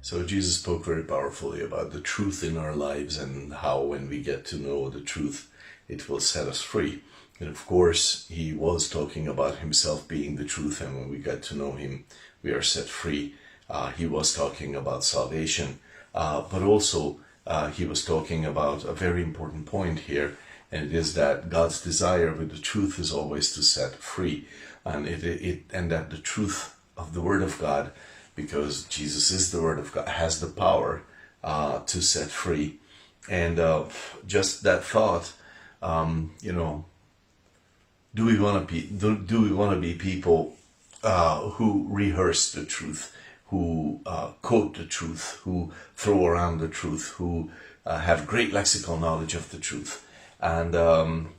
So Jesus spoke very powerfully about the truth in our lives and how when we get to know the truth, it will set us free. And of course, he was talking about himself being the truth, and when we get to know him, we are set free. He was talking about salvation, but also he was talking about a very important point here, and it is that God's desire with the truth is always to set free, and and that the truth of the Word of God, because Jesus is the Word of God, has the power to set free. And just that thought, do we want to be people who rehearse the truth, who quote the truth, who throw around the truth, who have great lexical knowledge of the truth? And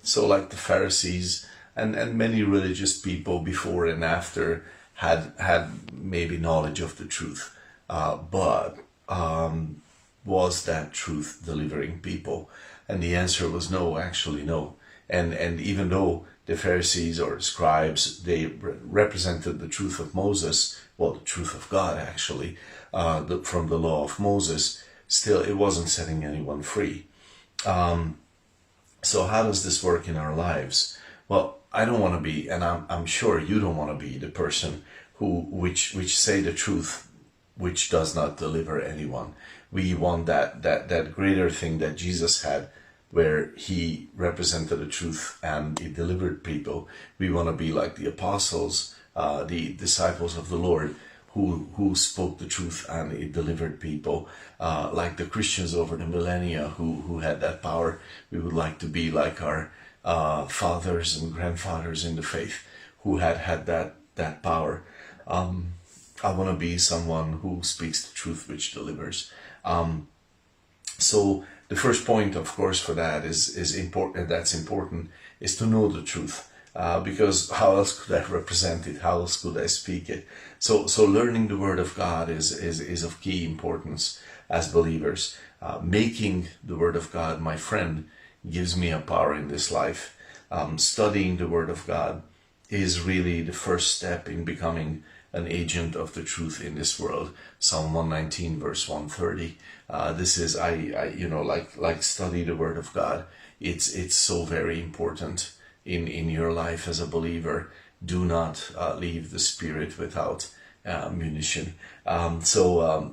so like the Pharisees and many religious people before and after had maybe knowledge of the truth, but was that truth delivering people? And the answer was no, actually no. And even though the Pharisees or scribes, they represented the truth of Moses, well, the truth of God actually, from the law of Moses, still it wasn't setting anyone free. So how does this work in our lives? Well, I don't want to be, and I'm sure you don't want to be the person which say the truth, which does not deliver anyone. We want that greater thing that Jesus had, where he represented the truth and he delivered people. We want to be like the apostles, the disciples of the Lord, who spoke the truth and it delivered people, like the Christians over the millennia who had that power. We would like to be like our fathers and grandfathers in the faith who had that power. I want to be someone who speaks the truth which delivers. So the first point, of course, for that is important. That's important, is to know the truth, because how else could I represent it? How else could I speak it? So learning the Word of God is of key importance as believers. Making the Word of God my friend gives me a power in this life. Studying the Word of God is really the first step in becoming an agent of the truth in this world. Psalm 119 verse 130. This is like study the Word of God. It's so very important in your life as a believer. Do not leave the Spirit without munition. So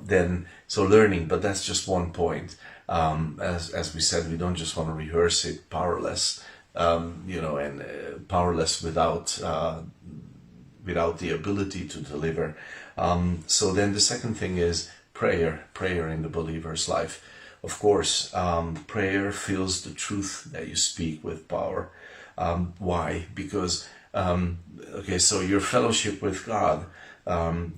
learning, but that's just one point. As we said, we don't just want to rehearse it powerless, and powerless without the ability to deliver. So then the second thing is prayer in the believer's life. Of course, prayer fills the truth that you speak with power. Why? Because, so your fellowship with God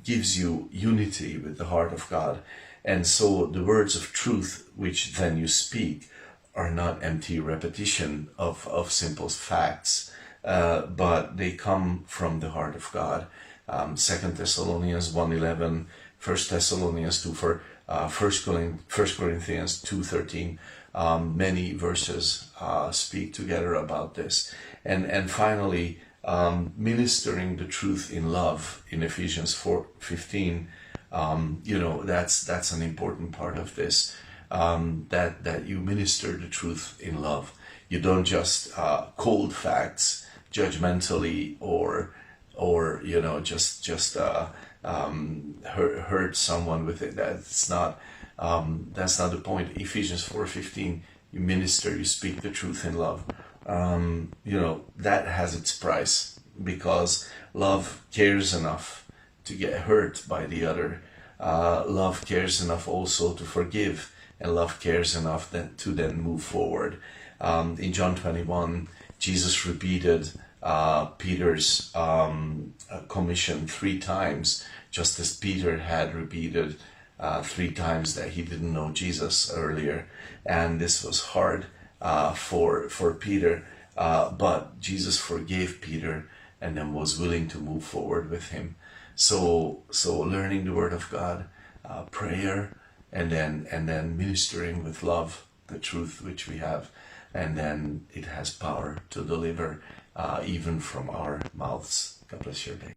gives you unity with the heart of God. And so the words of truth which then you speak are not empty repetition of simple facts, but they come from the heart of God. 2 Thessalonians 1:11, 1 Thessalonians 2, 1 Corinthians 2:13, many verses speak together about this. And finally, ministering the truth in love in Ephesians 4:15, that's an important part of this, that you minister the truth in love. You don't just cold facts judgmentally or hurt someone with it. That's not the point. Ephesians 4:15, you minister, you speak the truth in love. That has its price, because love cares enough to get hurt by the other. Love cares enough also to forgive, and love cares enough to then move forward. In John 21, Jesus repeated Peter's commission 3 times, just as Peter had repeated 3 times that he didn't know Jesus earlier. And this was hard for Peter, but Jesus forgave Peter and then was willing to move forward with him. So learning the Word of God, prayer, and then ministering with love the truth which we have, and then it has power to deliver even from our mouths. God bless your day.